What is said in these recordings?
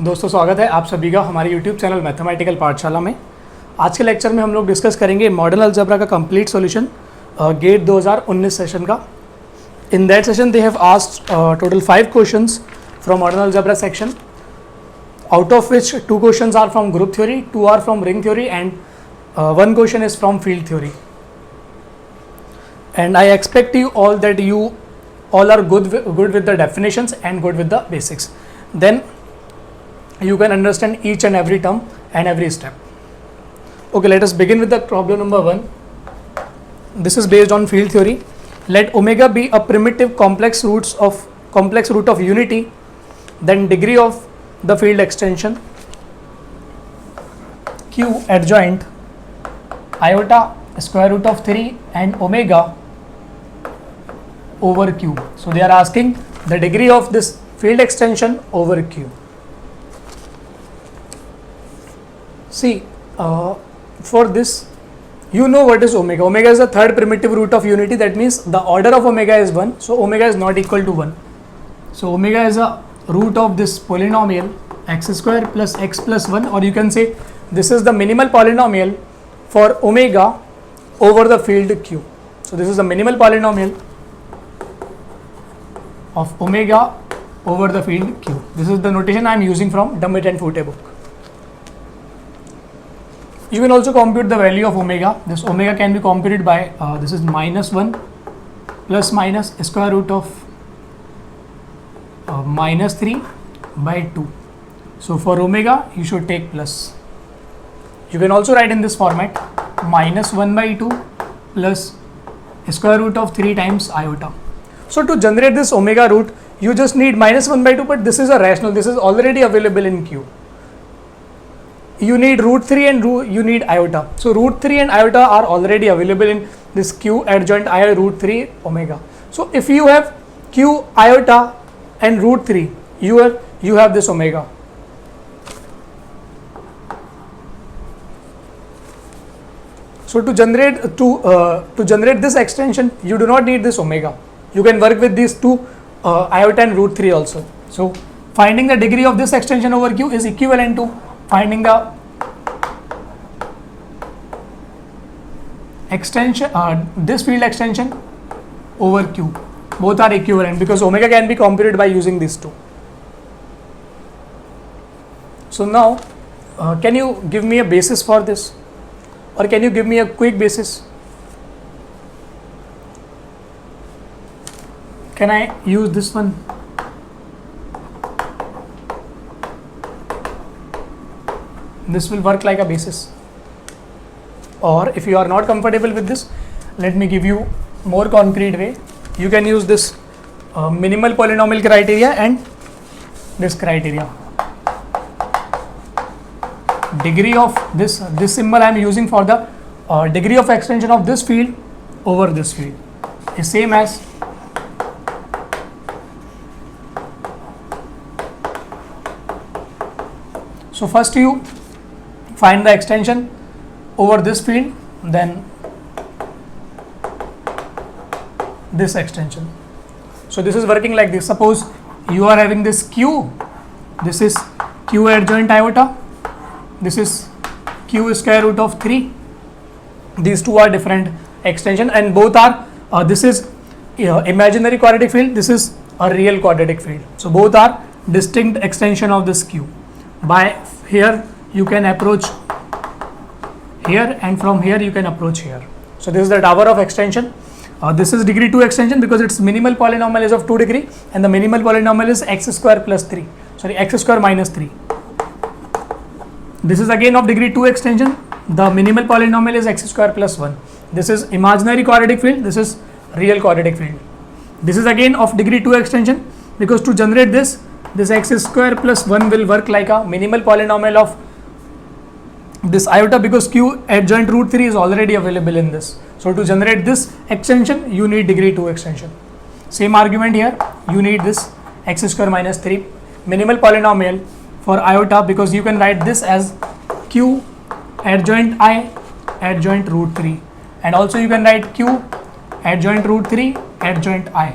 दोस्तों स्वागत है आप सभी का हमारे YouTube चैनल मैथमेटिकल पाठशाला में। आज के लेक्चर में हम लोग डिस्कस करेंगे मॉडर्न अलजेब्रा का कंप्लीट सॉल्यूशन गेट 2019 सेशन का। In that session they have asked total 5 questions from modern algebra section, out of which 2 questions are from group theory, 2 are from ring theory and 1 question is from field theory. And I expect you all that you all are good with the definitions and good with the basics. Then you can understand each and every term and every step. Okay, let us begin with the problem number 1. This is based on field theory. Let omega be a primitive complex root of unity, then degree of the field extension q adjoint iota square root of 3 and omega over q. So they are asking the degree of this field extension over q. See, for this you know what is omega. Omega is the third primitive root of unity. That means the order of omega is 1. So omega is not equal to 1. So omega is a root of this polynomial x square plus x plus 1, or you can say this is the minimal polynomial for omega over the field q. So this is the minimal polynomial of omega over the field q. This is the notation I am using from Dummett and Forte book. You can also compute the value of omega. This omega can be computed by this is -1 plus minus square root of -3 by 2. So for omega you should take plus. You can also write in this format -1 by 2 plus square root of 3 times iota. So to generate this omega root you just need -1 by 2, but this is a rational, this is already available in q. You need root 3 and you need iota. So root 3 and iota are already available in this q adjoint I root 3 omega. So if you have q iota and root 3, you have this omega. So to generate this extension you do not need this omega. You can work with these two iota and root 3 also. So finding the degree of this extension over q is equivalent to finding the extension this field extension over q. Both are equivalent because omega can be computed by using these two. So now can you give me a basis for this, or can you give me a quick basis? Can I use this one? This will work like a basis. Or if you are not comfortable with this, let me give you more concrete way. You can use this minimal polynomial criteria and this criteria. Degree of this symbol I am using for the degree of extension of this field over this field is same as so first you find the extension over this field, then this extension. So this is working like this. Suppose you are having this q, this is q adjoint iota, this is q square root of 3. These two are different extension and both are this is imaginary quadratic field, this is a real quadratic field. So both are distinct extension of this q. By here you can approach here, and from here you can approach here. So this is the tower of extension. This is degree 2 extension because its minimal polynomial is of 2 degree and the minimal polynomial is x square plus 3, sorry x square minus 3. This is again of degree 2 extension. The minimal polynomial is x square plus 1. This is imaginary quadratic field, this is real quadratic field. This is again of degree 2 extension because to generate this x square plus 1 will work like a minimal polynomial of this iota because q adjoint root 3 is already available in this. So to generate this extension you need degree 2 extension. Same argument here, you need this x square minus 3 minimal polynomial for iota because you can write this as q adjoint I adjoint root 3, and also you can write q adjoint root 3 adjoint I.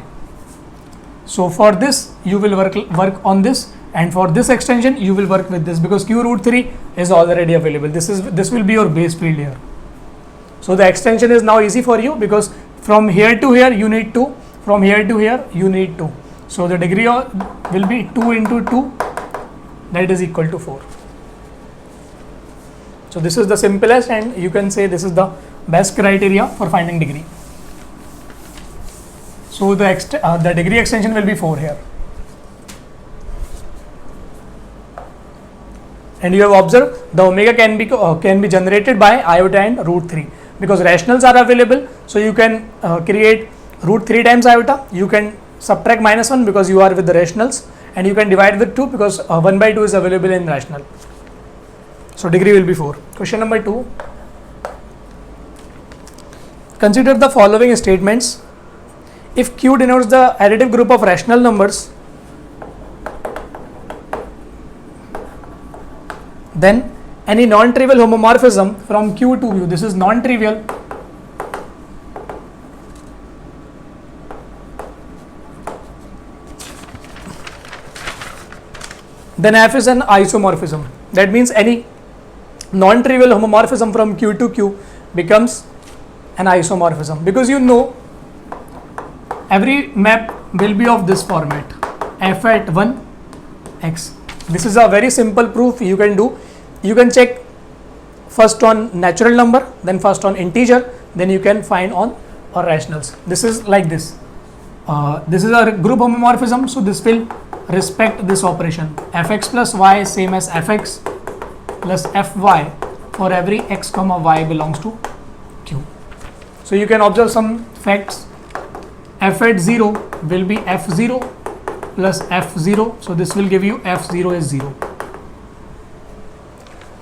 So for this you will work on this and for this extension you will work with this because q root 3 is already available. This will be your base field here. So the extension is now easy for you because from here to here you need 2, from here to here you need 2. So the degree will be 2 into 2, that is equal to 4. So this is the simplest, and you can say this is the best criteria for finding degree. So the degree extension will be 4 here. And you have observed the omega can be generated by iota and root 3 because rationals are available. So you can create root 3 times iota. You can subtract -1 because you are with the rationals, and you can divide with 2 because 1 by 2 is available in rational. So degree will be 4. Question number 2. Consider the following statements. If Q denotes the additive group of rational numbers, then any non-trivial homomorphism from Q to Q, this is non-trivial, then F is an isomorphism. That means any non-trivial homomorphism from Q to Q becomes an isomorphism, because you know every map will be of this format, f at 1 x. This is a very simple proof you can do. You can check first on natural number, then first on integer, then you can find on or rationals. This is like this. This is a group homomorphism, so this will respect this operation. Fx plus y is same as fx plus fy for every x comma y belongs to Q. So you can observe some facts. F at 0 will be f0 plus f0, so this will give you f0 is 0.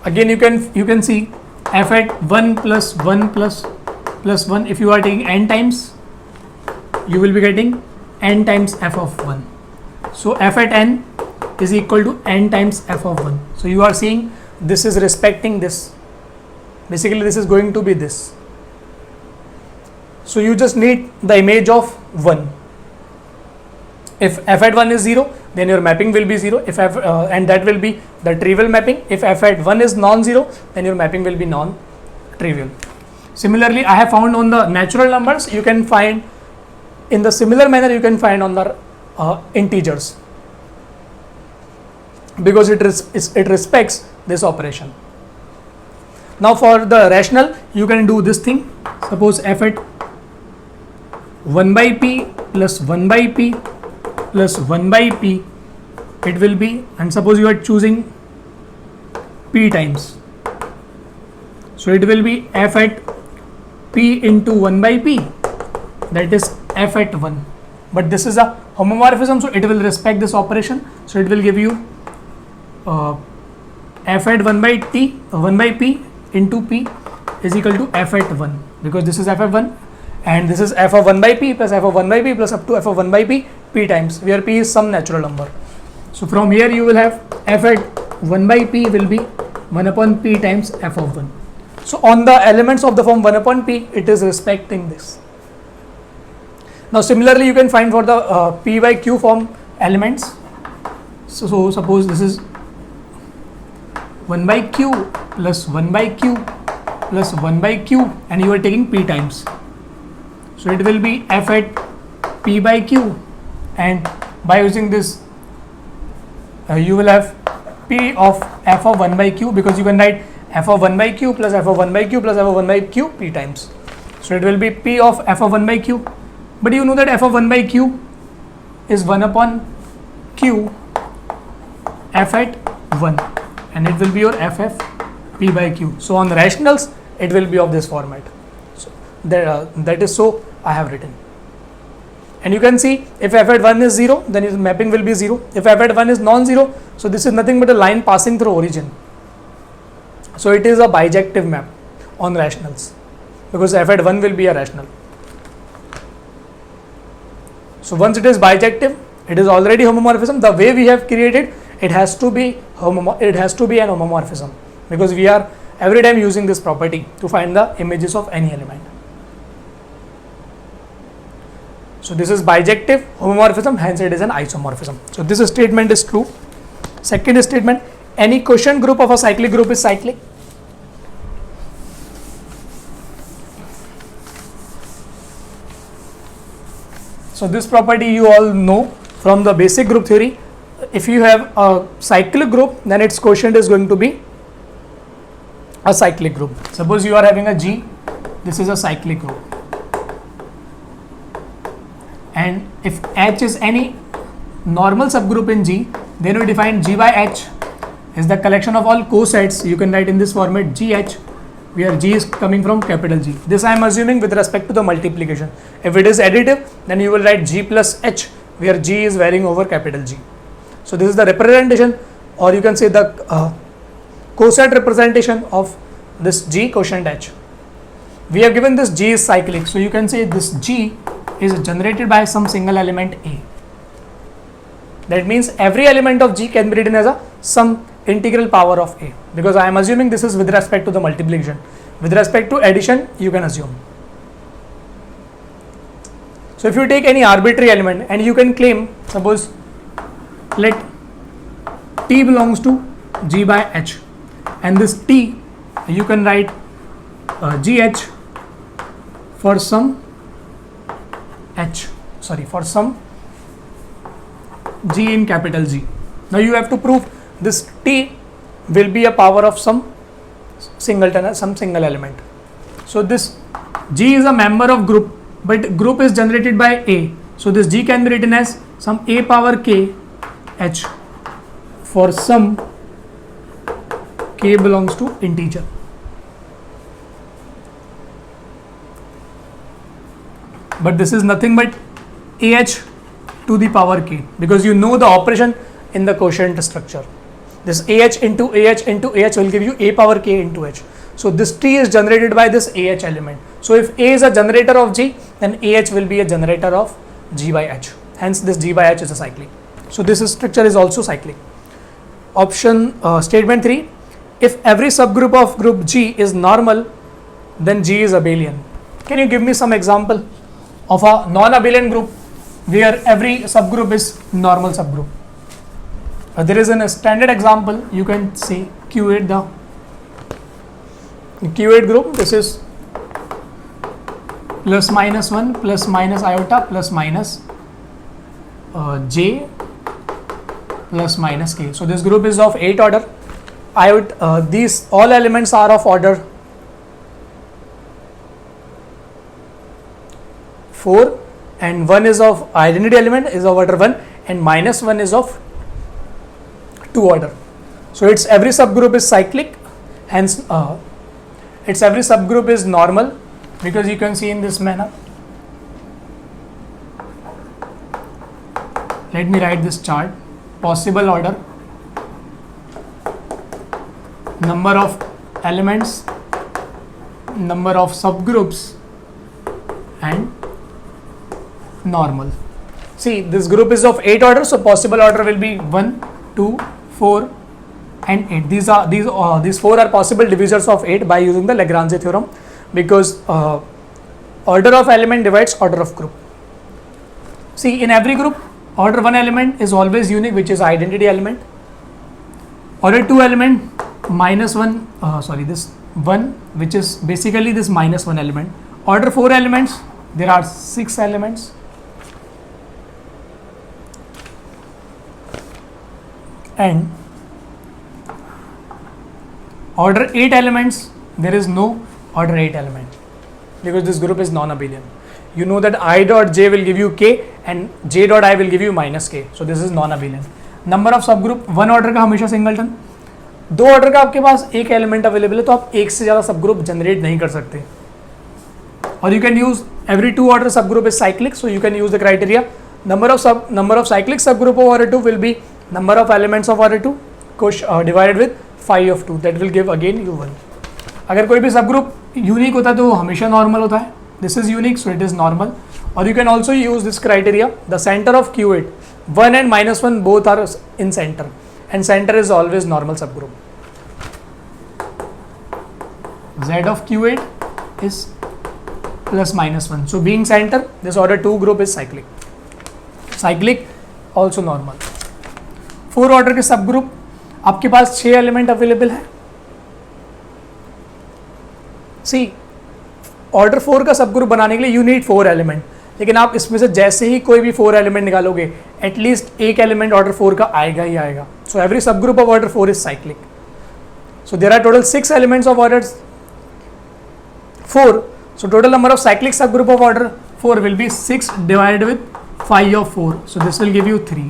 Again you can see f at 1 plus 1 plus 1, if you are taking n times, you will be getting n times f of 1. So f at n is equal to n times f of 1. So you are seeing this is respecting this. Basically this is going to be this. So you just need the image of 1. If f at 1 is 0, then your mapping will be 0. If f, and that will be the trivial mapping. If f at 1 is non-zero, then your mapping will be non-trivial. Similarly, I have found on the natural numbers, you can find in the similar manner you can find on the integers, because it respects this operation. Now for the rational, you can do this thing. Suppose f at 1 by p plus 1 by p plus 1 by p, it will be, and suppose you are choosing p times, so it will be f at p into 1 by p, that is f at 1. But this is a homomorphism, so it will respect this operation, so it will give you f at 1 by p into p is equal to f at 1, because this is f at 1 and this is f of 1 by p plus f of 1 by p plus up to f of 1 by p times, where p is some natural number. So from here you will have f at 1 by p will be 1 upon p times f of 1. So on the elements of the form 1 upon p, it is respecting this. Now similarly you can find for the p by q form elements. So suppose this is 1 by q plus 1 by q plus 1 by q, and you are taking p times. So it will be f at p by q, and by using this you will have p of f of 1 by q, because you can write f of 1 by q plus f of 1 by q plus f of 1 by q p times. So it will be p of f of 1 by q, but you know that f of 1 by q is 1 upon q f at 1, and it will be your ff p by q. So on the rationals it will be of this format. So that is so I have written. And you can see if f at 1 is 0, then its mapping will be 0. If f at 1 is non-zero, so this is nothing but a line passing through origin. So it is a bijective map on rationals, because f at 1 will be a rational. So once it is bijective, it is already homomorphism. The way we have created, it has to be an homomorphism, because we are every time using this property to find the images of any element. So this is bijective homomorphism, hence it is an isomorphism. So this statement is true. Second statement, any quotient group of a cyclic group is cyclic. So this property you all know from the basic group theory. If you have a cyclic group, then its quotient is going to be a cyclic group. Suppose you are having a G, this is a cyclic group. And if H is any normal subgroup in G, then we define G by H is the collection of all cosets. You can write in this format GH, where G is coming from capital G. This I am assuming with respect to the multiplication. If it is additive, then you will write G plus H, where G is varying over capital G. So this is the representation, or you can say the coset representation of this G quotient H. We have given this G is cyclic, so you can say this G is generated by some single element A. That means every element of G can be written as a some integral power of A, because I am assuming this is with respect to the multiplication. With respect to addition, you can assume. So if you take any arbitrary element and you can claim, suppose let T belongs to G by H, and this T you can write GH for some for some G in capital G. Now you have to prove this T will be a power of some singleton, some single element. So this G is a member of group, but group is generated by A. So this G can be written as some A power K H for some K belongs to integer. But this is nothing but AH to the power K, because you know the operation in the quotient structure. This AH into AH into AH will give you A power K into H. So this T is generated by this AH element. So if A is a generator of G, then AH will be a generator of G by H. Hence this G by H is a cyclic. So this structure is also cyclic. Option statement 3, if every subgroup of group G is normal, then G is abelian. Can you give me some example of a non-abelian group where every subgroup is normal subgroup? There is a standard example. You can say Q8, the Q8 group. This is plus minus 1 plus minus iota plus minus j plus minus k. So this group is of 8 order. These all elements are of order 4, and 1 is of identity element is of order 1, and minus 1 is of 2 order. So its every subgroup is cyclic, hence its every subgroup is normal, because you can see in this manner. Let me write this chart. Possible order, number of elements, number of subgroups, and normal. See, this group is of 8 order, so possible order will be 1, 2, 4 and 8. These 4 are possible divisors of 8 by using the Lagrange theorem, because order of element divides order of group. See, in every group, order 1 element is always unique, which is identity element. Order 2 element minus 1, this 1, which is basically this minus 1 element. Order 4 elements, there are 6 elements. And order 8 elements, there is no order 8 element, because this group is non-abelian. You know that I dot j will give you k and j dot I will give you minus k. So this is non-abelian. Number of subgroup, 1 order का हमेशा singleton, 2 order का आपके पास एक element available है, तो आप एक से ज़्यादा सब ग्रुप जनरेट नहीं कर सकते. और you can use every 2 order sub group is cyclic, so you can use the criteria number of cyclic subgroup of order 2 will be number of elements of order 2 divided with phi of 2, that will give again u1. अगर कोई भी सब group unique होता है तो वो हमेशा normal होता है. This is unique, so it is normal. और you can also use this criteria, the centre of Q8, 1 and -1 both are in center, and center is always normal subgroup. Z of Q8 is plus -1. So being center, this order 2 group is cyclic. Cyclic, also normal. 4 order के सब group, आपके पास 6 element available है। सी order 4 का सब group बनाने के लिए you need 4 element, लेकिन आप इसमें से जैसे ही कोई भी 4 एलिमेंट निकालोगे एटलीस्ट एक एलिमेंट ऑर्डर 4 का आएगा ही आएगा। So every subgroup of order 4 is cyclic. So there are total 6 elements of order 4. So total number of cyclic subgroup of order 4 will be 6 divided with phi of 4. So this will give you 3.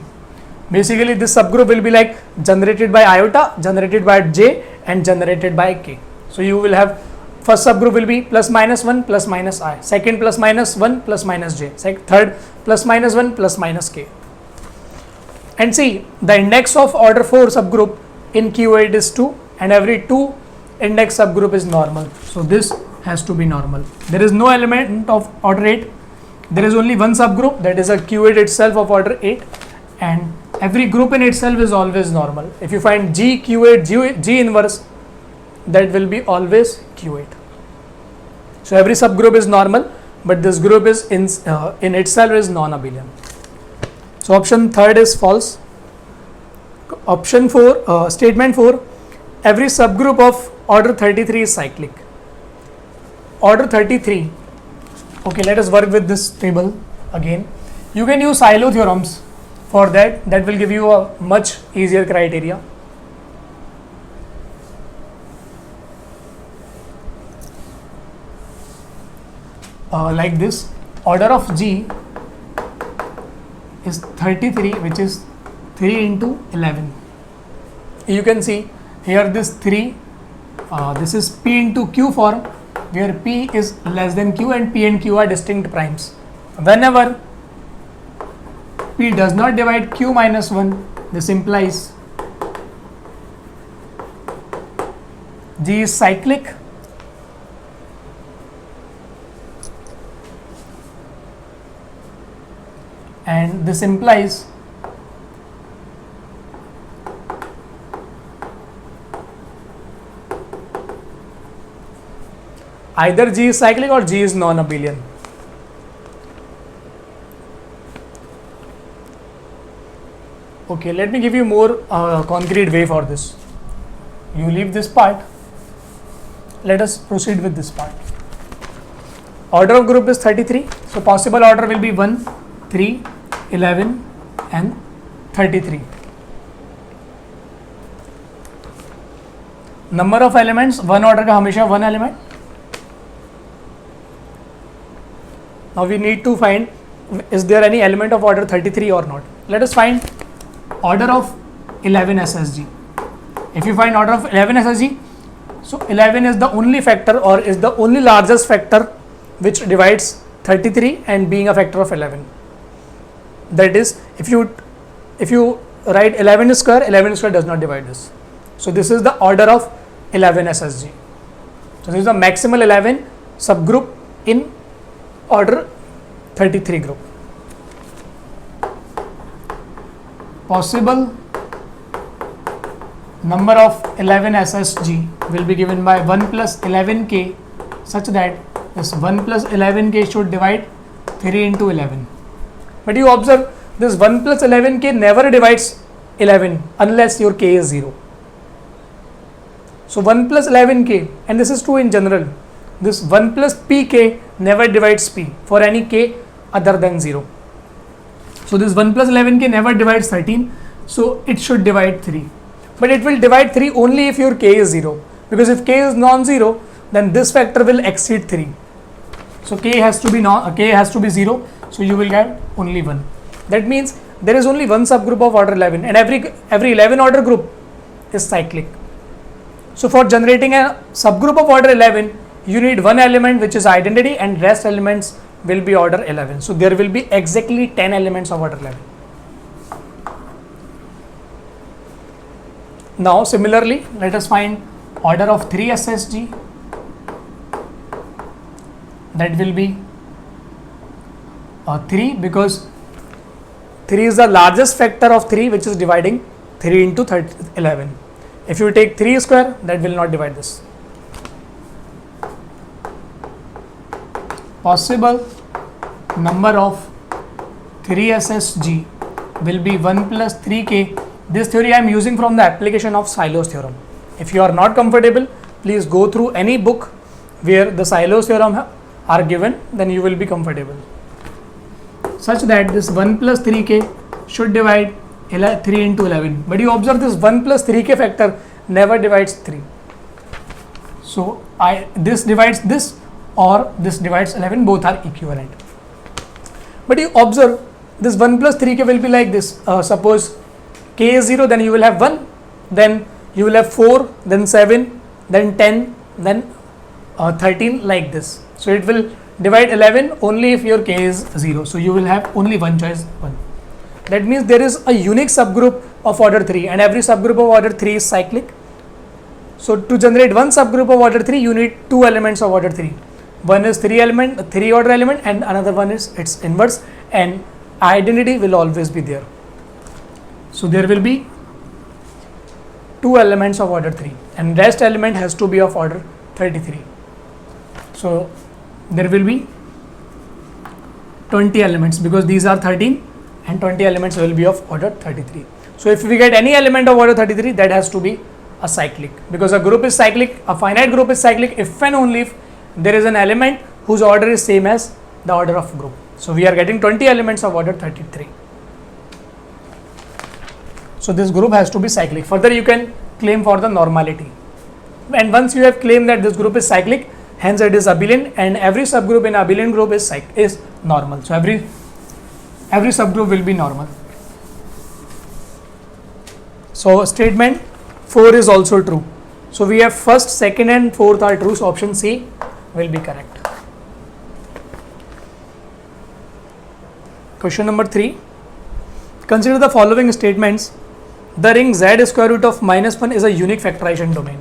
Basically this subgroup will be like generated by iota, generated by j and generated by k. So you will have first subgroup will be plus minus 1 plus minus I, second plus minus 1 plus minus j, third plus minus 1 plus minus k. And see the index of order 4 subgroup in Q8 is 2 and every 2 index subgroup is normal. So this has to be normal. There is no element of order 8. There is only one subgroup, that is a Q8 itself of order 8, and every group in itself is always normal. If you find G Q8 G inverse, that will be always Q8. So every subgroup is normal, but this group is in itself is non-abelian. So option 3 is false. Option 4, statement 4, every subgroup of order 33 is cyclic. Order 33, okay, let us work with this table again. You can use Silo theorems for that, that will give you a much easier criteria. Like this, order of G is 33, which is 3 into 11. You can see here this 3, this is P into Q form, where P is less than Q and P and Q are distinct primes. Whenever P does not divide Q minus 1, this implies G is cyclic and this implies either G is cyclic or G is non-abelian. Okay, let me give you more concrete way for this. You leave this part. Let us proceed with this part. Order of group is 33. So possible order will be 1, 3, 11 and 33. Number of elements, one order का हमेशा one element. Now we need to find, is there any element of order 33 or not. Let us find order of 11 SSG. If you find order of 11 SSG, so 11 is the only factor or is the only largest factor which divides 33 and being a factor of 11. That is, if you write 11 square does not divide this. So this is the order of 11 SSG. So this is the maximal 11 subgroup in order 33 group. Possible number of 11 SSG will be given by 1 plus 11k such that this 1 plus 11k should divide 3 into 11. But you observe this 1 plus 11k never divides 11 unless your k is 0. So 1 plus 11k, and this is true in general, this 1 plus pk never divides p for any k other than 0. So this 1 plus 11k never divides 13, so it should divide 3. But it will divide 3 only if your k is 0, because if k is non-zero, then this factor will exceed 3. So k has to be 0, so you will get only 1. That means there is only one subgroup of order 11, and every 11 order group is cyclic. So for generating a subgroup of order 11, you need one element which is identity, and rest elements will be order 11. So there will be exactly 10 elements of order 11. Now similarly, let us find order of 3 SSG. That will be 3, because 3 is the largest factor of 3 which is dividing 3 into 11. If you take 3 square, that will not divide this. Possible number of 3 SSG will be 1 plus 3k This theory I am using from the application of Sylow's theorem. If you are not comfortable, please go through any book where the Sylow's theorem are given, then you will be comfortable. Such that this 1 plus 3k should divide 3 into 11. But you observe this 1 plus 3k factor never divides 3. So this divides this or this divides 11, both are equivalent. But you observe this 1 plus 3k will be like this. Suppose k is 0, then you will have 1, then you will have 4, then 7, then 10, then 13, like this. So it will divide 11 only if your k is 0. So you will have only one choice, 1. That means there is a unique subgroup of order 3, and every subgroup of order 3 is cyclic. So to generate one subgroup of order 3, you need two elements of order 3. One is 3 order element, and another one is its inverse, and identity will always be there. So there will be 2 elements of order 3, and rest element has to be of order 33. So there will be 20 elements, because these are 13 and 20 elements will be of order 33. So if we get any element of order 33, that has to be a cyclic, because a group is cyclic, a finite group is cyclic if and only if there is an element whose order is same as the order of group. So we are getting 20 elements of order 33. So this group has to be cyclic. Further, you can claim for the normality, and once you have claimed that this group is cyclic, hence it is abelian, and every subgroup in abelian group is normal. So every subgroup will be normal. So statement 4 is also true. So we have first, second and fourth are true. So option C will be correct. Question number 3. Consider the following statements. The ring Z square root of -1 is a unique factorization domain.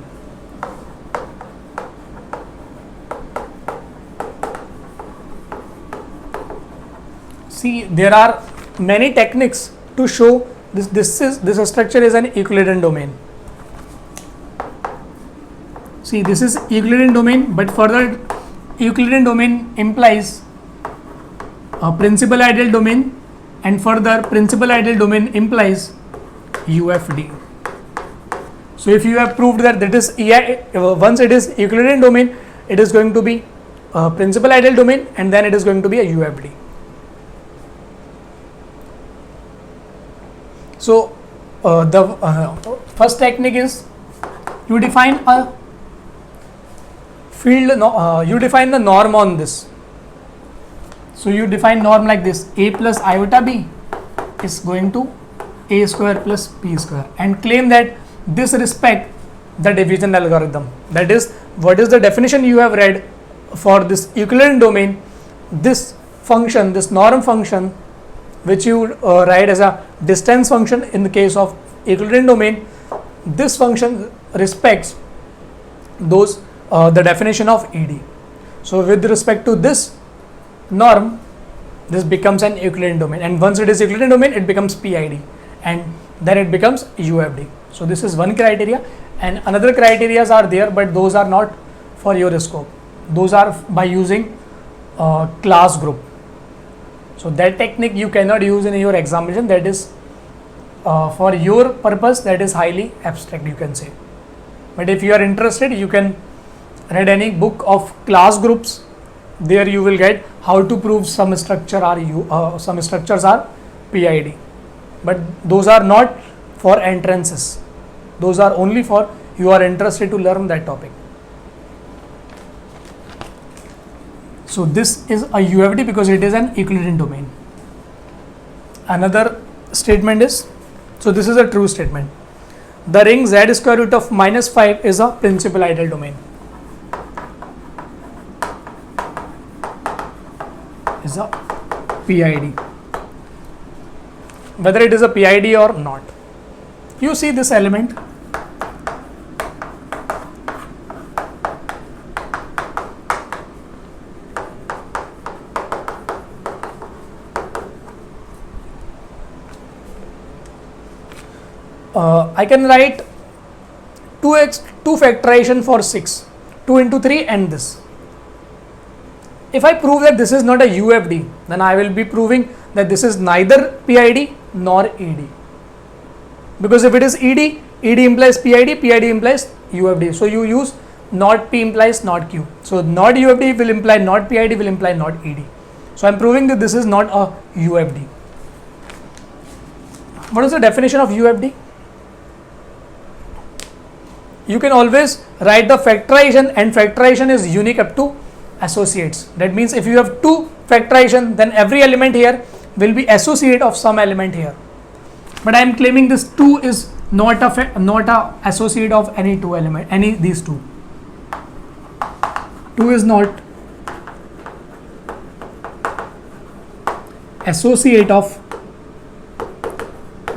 See, there are many techniques to show this structure is an Euclidean domain. See, this is Euclidean domain, but further Euclidean domain implies a principal ideal domain, and further principal ideal domain implies UFD. So if you have proved that is once it is Euclidean domain, it is going to be a principal ideal domain, and then it is going to be a UFD. So the first technique is you define a field, you define the norm on this. So you define norm like this: a plus iota b is going to a square plus b square, and claim that this respect the division algorithm. That is, what is the definition you have read for this Euclidean domain? This function, this norm function, which you write as a distance function in the case of Euclidean domain, this function respects those the definition of ED. So with respect to this norm, this becomes an Euclidean domain, and once it is Euclidean domain, it becomes PID, and then it becomes UFD. So this is one criteria, and another criterias are there, but those are not for your scope. Those are by using class group. So that technique you cannot use in your examination. That is for your purpose, that is highly abstract, you can say. But if you are interested, you can read any book of class groups. There you will get how to prove some structure are some structures are PID. But those are not for entrances. Those are only for you are interested to learn that topic. So this is a UFD because it is an Euclidean domain. Another statement is, so this is a true statement. The ring Z square root of -5 is a principal ideal domain. Is a PID. Whether it is a PID or not. You see this element. I can write 2 factorization for 6, 2 into 3 and this. If I prove that this is not a UFD, then I will be proving that this is neither PID nor ED. because if it is ED, ED implies PID, PID implies UFD. So you use not P implies not Q. So not UFD will imply not PID, will imply not ED. So I am proving that this is not a UFD. What is the definition of UFD? You can always write the factorization, and factorization is unique up to associates. That means if you have two factorization, then every element here will be associate of some element here. But I am claiming this 2 is not a associate of any two element, any these two. 2 is not associate of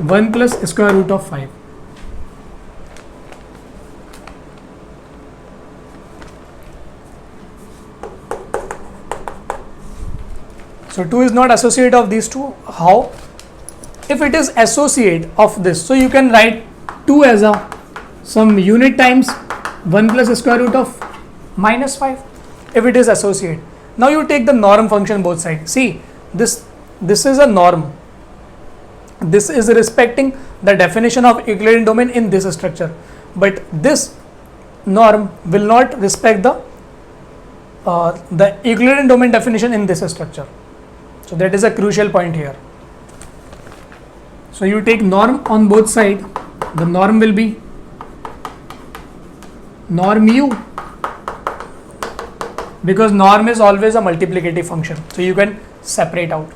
1 plus square root of 5. So 2 is not associate of these two. How? If it is associate of this, so you can write 2 as a some unit times 1 plus square root of minus 5 if it is associate. Now you take the norm function both sides. See, this is a norm. This is respecting the definition of Euclidean domain in this structure, but this norm will not respect the Euclidean domain definition in this structure. So that is a crucial point here. So you take norm on both sides. The norm will be norm u, because norm is always a multiplicative function. So you can separate out.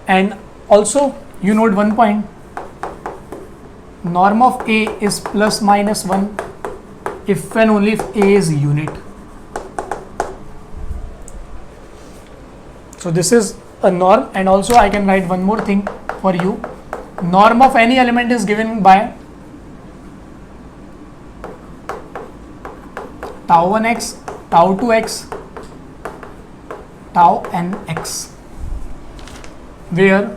And also you note one point, norm of A is plus minus 1 if and only if A is unit. So this is a norm, and also I can write one more thing for you. Norm of any element is given by tau 1x, tau 2x, tau nx, where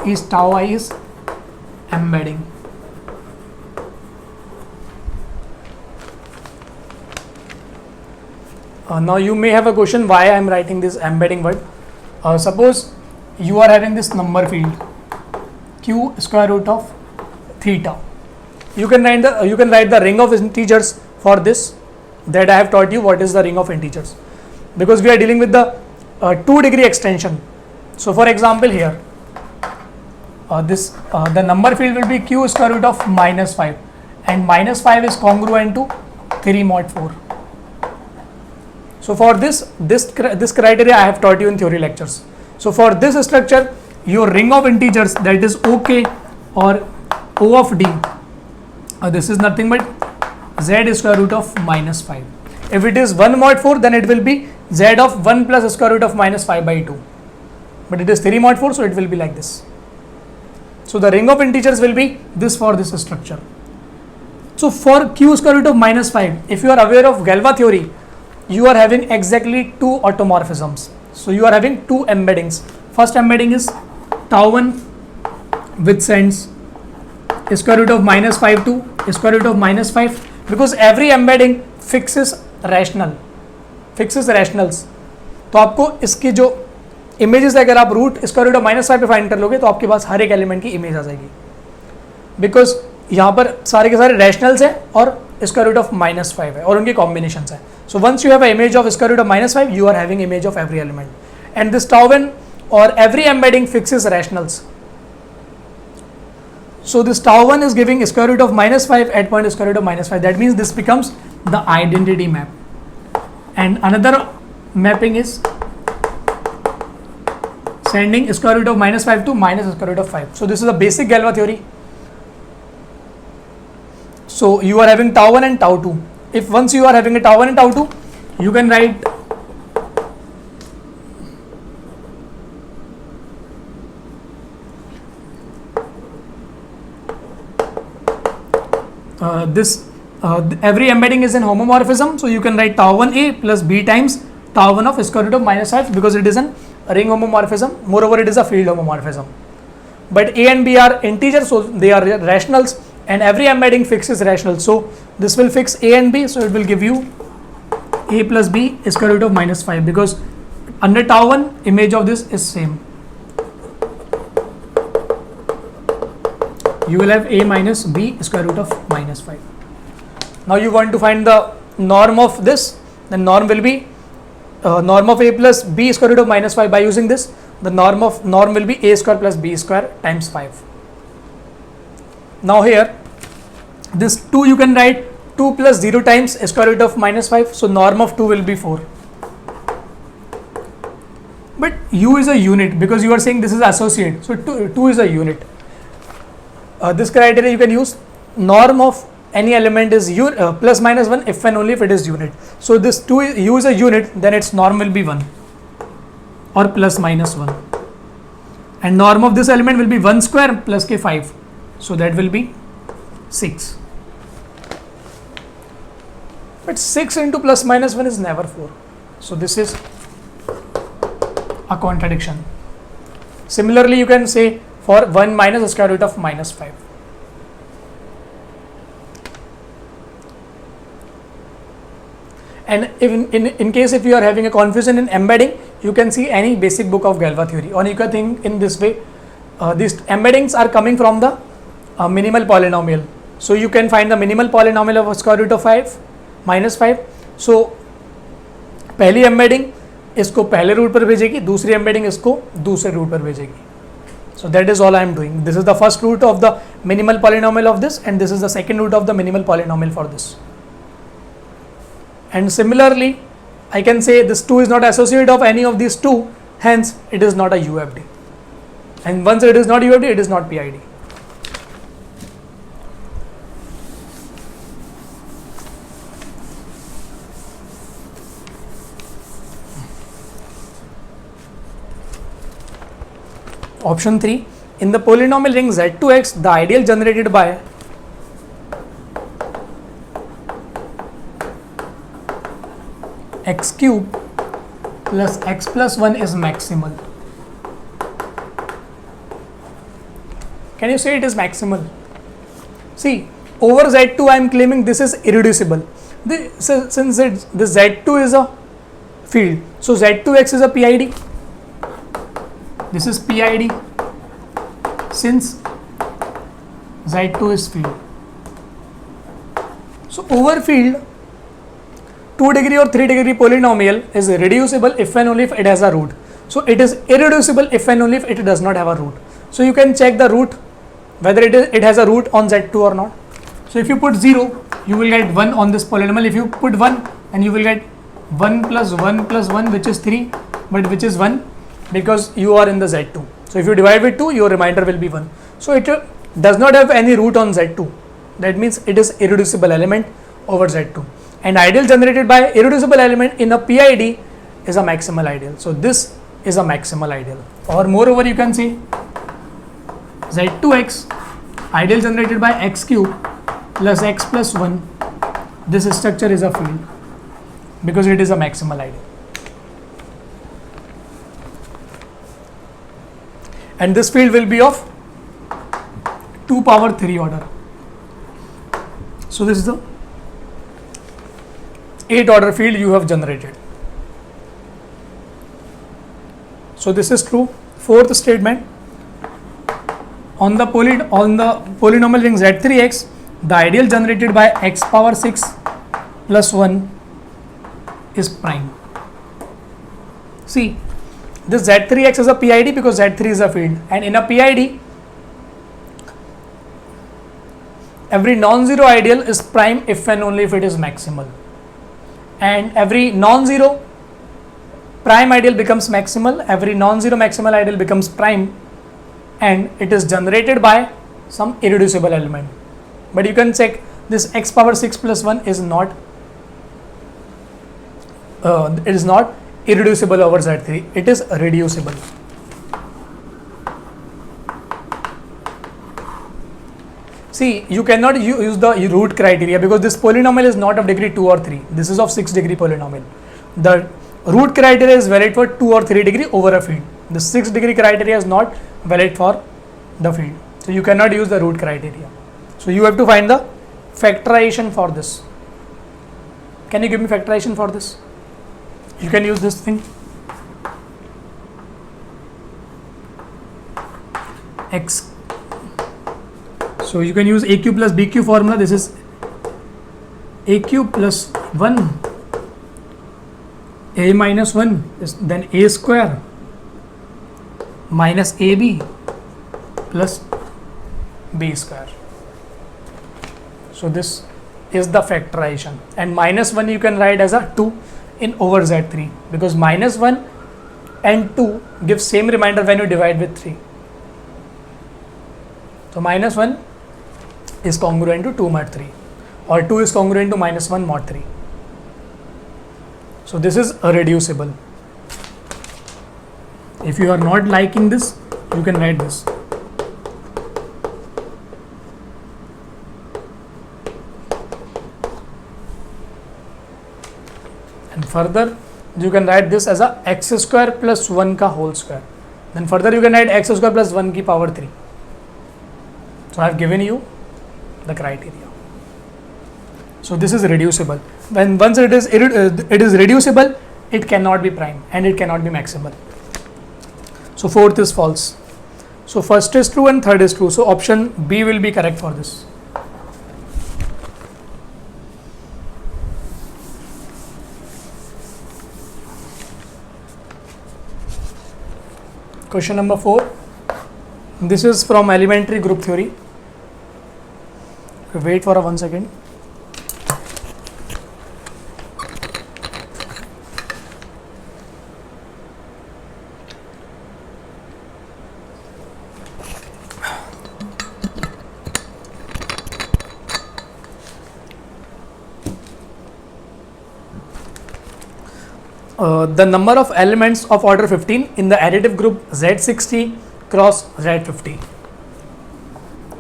is tau I is embedding. Now you may have a question why I am writing this embedding word. Suppose you are having this number field q square root of theta. You can write the ring of integers for this, that I have taught you what is the ring of integers, because we are dealing with the 2-degree extension. So for example here, the number field will be q square root of minus 5, and minus 5 is congruent to 3 mod 4. So for this criteria I have taught you in theory lectures. So for this structure, your ring of integers, that is OK or O of D, this is nothing but z square root of minus 5. If it is 1 mod 4, then it will be z of 1 plus square root of minus 5 by 2. But it is 3 mod 4, so it will be like this. So the ring of integers will be this for this structure. So for q square root of minus 5, if you are aware of Galois theory, you are having exactly 2 automorphisms. So you are having 2 embeddings. First embedding is tau 1, which sends square root of minus 5 to square root of minus 5, because every embedding fixes rationals. तो आपको इसकी जो images अगर आप root square root of minus 5 पे find कर लोगे तो आपके पास हर एक एलिमेंट की इमेज आ जाएगी, बिकॉज यहाँ पर सारे के सारे रैशनल्स हैं और स्क्वायर रूट ऑफ माइनस 5 है और उनके कॉम्बिनेशंस हैं. So once you have a image of square root of minus 5, you are having image of every element, and this tau n or every embedding fixes rationals. So this tau 1 is giving square root of minus 5 at point square root of minus 5. That means this becomes the identity map. And another mapping is sending square root of minus 5 to minus square root of 5. So this is a basic Galois theory. So you are having tau 1 and tau 2. If once you are having a tau 1 and tau 2, you can write every embedding is in homomorphism, so you can write tau 1a plus b times tau 1 of square root of minus 5, because it is an ring homomorphism. Moreover, it is a field homomorphism. But a and b are integers, so they are rationals, and every embedding fixes rationals. So this will fix a and b, so it will give you a plus b square root of minus 5, because under tau 1 image of this is same. you will have a minus b square root of minus 5. Now you want to find the norm of this. The norm will be norm of a plus b square root of minus 5. By using this, the norm will be a square plus b square times 5. Now here, this 2 you can write 2 plus 0 times square root of minus 5. So norm of 2 will be 4. But u is a unit because you are saying this is associate. So 2 is a unit. This criteria you can use. Norm of any element is plus minus 1 if and only if it is unit. So this u is a unit, then its norm will be 1 or plus minus 1. And norm of this element will be 1 square plus k 5. So that will be 6. But 6 into plus minus 1 is never 4. So this is a contradiction. Similarly, you can say for 1 minus the square root of minus 5. And in case if you are having a confusion in embedding, you can see any basic book of Galois theory, or you can think in this way. These embeddings are coming from the minimal polynomial. So you can find the minimal polynomial of square root of 5 minus 5. So पहली embedding इसको पहले root पर भेजेगी, दूसरी embedding इसको दूसरे root पर भेजेगी. So that is all I am doing. This is the first root of the minimal polynomial of this, and this is the second root of the minimal polynomial for this. And similarly, I can say this 2 is not associated of any of these two, hence it is not a UFD. And once it is not UFD, it is not PID. Option 3, in the polynomial ring Z2x, the ideal generated by x cube plus x plus 1 is maximal. Can you say it is maximal? See, over Z2 I am claiming this is irreducible. Since this Z2 is a field, so Z2x is a PID. This is PID since Z2 is field. So over field, 2 degree or 3 degree polynomial is reducible if and only if it has a root. So it is irreducible if and only if it does not have a root. So you can check the root whether it has a root on Z2 or not. So if you put 0, you will get 1 on this polynomial. If you put 1, and you will get 1 plus 1 plus 1, which is 3, but which is 1 because you are in the Z2. So if you divide with 2, your remainder will be 1. So it does not have any root on Z2. That means it is irreducible element over Z2. And ideal generated by irreducible element in a PID is a maximal ideal. So this is a maximal ideal. Or moreover, you can say Z2x ideal generated by x cube plus x plus 1. This structure is a field because it is a maximal ideal. And this field will be of 2 power 3 order. So this is the 8 order field you have generated. So this is true. Fourth statement, on the polynomial ring Z3x, the ideal generated by x power 6 plus 1 is prime. See, this Z3x is a PID because Z3 is a field, and in a PID, every non-zero ideal is prime if and only if it is maximal. And every non-zero prime ideal becomes maximal, every non-zero maximal ideal becomes prime, and it is generated by some irreducible element. But you can check this x power 6 plus 1 is not irreducible over Z3, it is reducible. See, you cannot use the root criteria because this polynomial is not of degree 2 or 3. This is of 6 degree polynomial. The root criteria is valid for 2 or 3 degree over a field. The 6 degree criteria is not valid for the field. So you cannot use the root criteria. So you have to find the factorization for this. Can you give me factorization for this? You can use this thing. X. So you can use AQ plus BQ formula. This is AQ plus 1, A minus 1 is then A square minus AB plus B square. So this is the factorization, and minus 1 you can write as a 2 in over Z3, because minus 1 and 2 give same remainder when you divide with 3. So minus 1 is congruent to 2 mod 3, or 2 is congruent to minus 1 mod 3. So this is irreducible. If you are not liking this, you can write this. And further you can write this as a x square plus 1 ka whole square. Then further you can write x square plus 1 ki power 3. So I have given you the criteria. So this is reducible. When once it is reducible, it cannot be prime and it cannot be maximal. So fourth is false. So first is true and third is true. So option B will be correct for this. Question number 4. This is from elementary group theory. Wait for a 1 second. The number of elements of order 15 in the additive group Z60 cross Z50.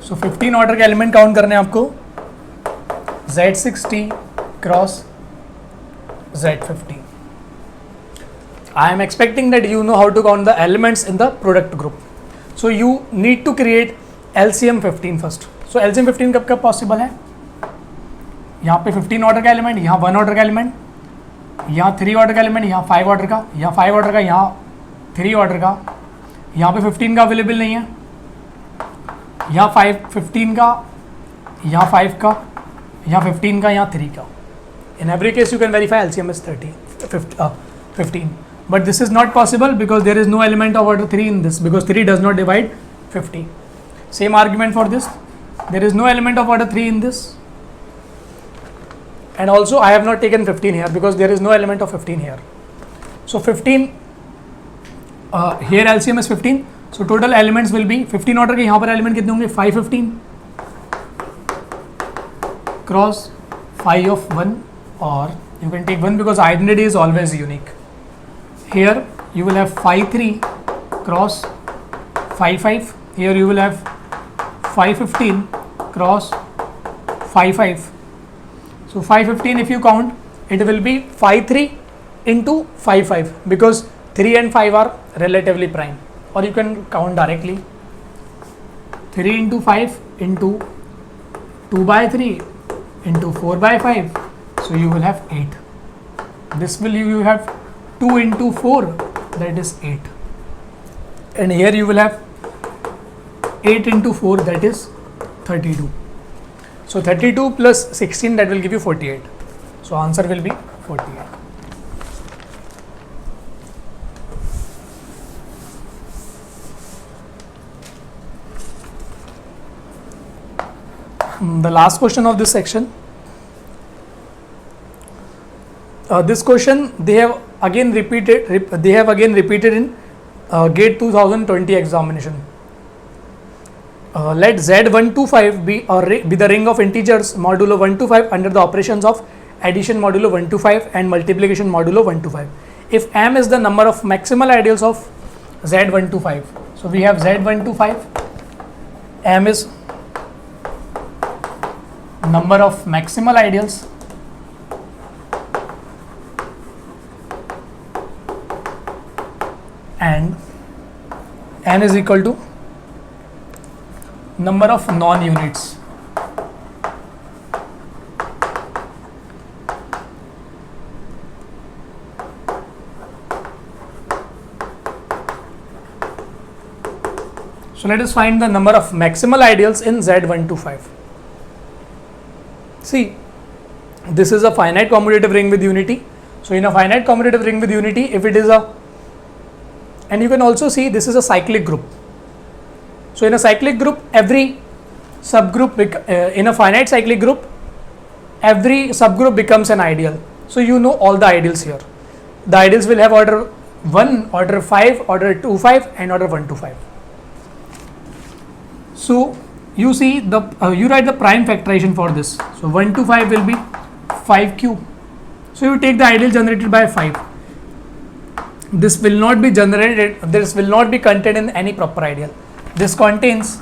So 15 order के element count करने हैं आपको Z60 cross Z50. I am expecting that you know how to count the elements in the product group. So you need to create LCM 15 first. So LCM 15 कब कब possible है? यहाँ पे 15 order का element, यहाँ 1 ऑर्डर का element, यहाँ 3 order का एलिमेंट, यहाँ 5 ऑर्डर का, यहाँ 5 ऑर्डर का, यहाँ 3 ऑर्डर का, यहाँ पे 15 का अवेलेबल नहीं है, यहाँ 15 का, यहाँ 5 का, यहाँ 15 का, यहाँ 3 का. In every case you can verify LCM is 15, but this is not possible because there is no element of order 3 in this, because 3 does not divide 50. Same argument for this, there is no element of order 3 in this. And also I have not taken 15 here because there is no element of 15 here. So 15, here LCM is 15. So total elements will be 15 order के यहाँ पर element कितने होंगे? 515 cross 5 of 1, or you can take 1 because identity is always unique. Here you will have 53 cross 55. Here you will have 515 cross 55. So 515 if you count, it will be 53 into 55 because 3 and 5 are relatively prime, or you can count directly 3 into 5 into 2 by 3 into 4 by 5, so you will have 8. This will you have 2 into 4, that is 8, and here you will have 8 into 4, that is 32. So 32 plus 16, that will give you 48. So answer will be 48. The last question of this section. This question they have again repeated in GATE 2020 examination. Let Z125 be the ring of integers modulo 1 to 5 under the operations of addition modulo 1 to 5 and multiplication modulo 1 to 5. If M is the number of maximal ideals of Z125, so we have Z125, M is number of maximal ideals and N is equal to number of non-units. So let us find the number of maximal ideals in Z1 to 5. See, this is a finite commutative ring with unity. So in a finite commutative ring with unity, if it is a, and you can also see this is a cyclic group. So in a cyclic group, every subgroup, in a finite cyclic group, every subgroup becomes an ideal. So you know all the ideals here. The ideals will have order 1, order 5, order 2, 5 and order 1 to 5. So you see the, you write the prime factorization for this. So 1 to 5 will be 5q. So you take the ideal generated by 5. This will not be generated, this will not be contained in any proper ideal. This contains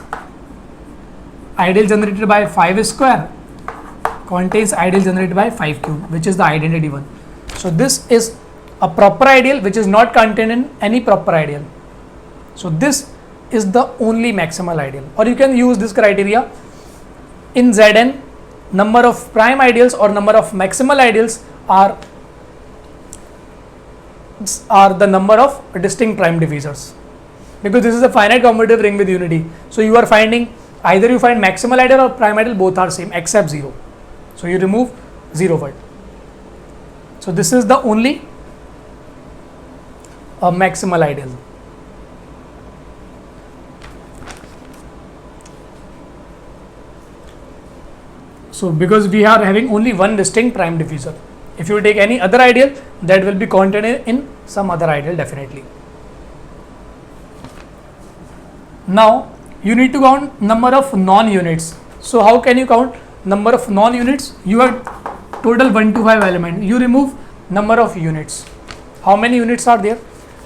ideal generated by 5 square, contains ideal generated by 5 cube, which is the identity one. So this is a proper ideal which is not contained in any proper ideal. So this is the only maximal ideal, or you can use this criteria in Zn. Number of prime ideals or number of maximal ideals are the number of distinct prime divisors, because this is a finite commutative ring with unity. So you are finding either you find maximal ideal or prime ideal, both are same except 0. So you remove 0 word. So this is the only maximal ideal. So because we are having only one distinct prime diffuser. If you take any other ideal, that will be contained in some other ideal definitely. Now you need to count number of non-units. So how can you count number of non-units? You have total 1 to 5 element. You remove number of units. How many units are there?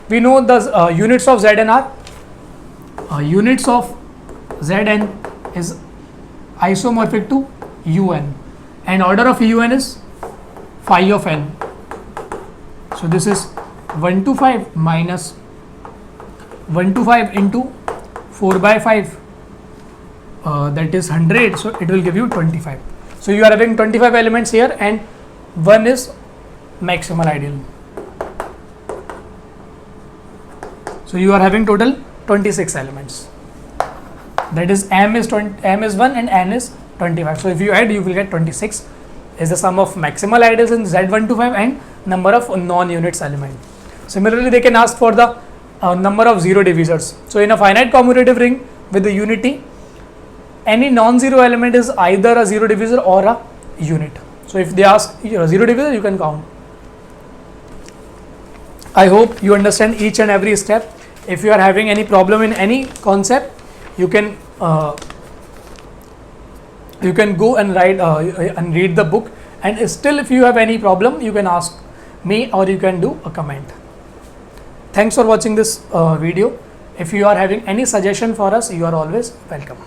We know the units of Zn are units of Zn is isomorphic to un, and order of un is phi of n. So this is 1 to 5 minus 1 to 5 into 4 by 5, that is 100. So it will give you 25. So you are having 25 elements here, and 1 is maximal ideal. So you are having total 26 elements. That is m is 1 and n is 25. So if you add, you will get 26 is the sum of maximal ideals in Z1 to 5 and number of non-units element. Similarly, they can ask for the number of zero divisors. So in a finite commutative ring with the unity, any non-zero element is either a zero divisor or a unit. So if they ask a zero divisor, you can count. I hope you understand each and every step. If you are having any problem in any concept, you can go and write and read the book, and still if you have any problem, you can ask me or you can do a comment. Thanks for watching this video. If you are having any suggestion for us, you are always welcome.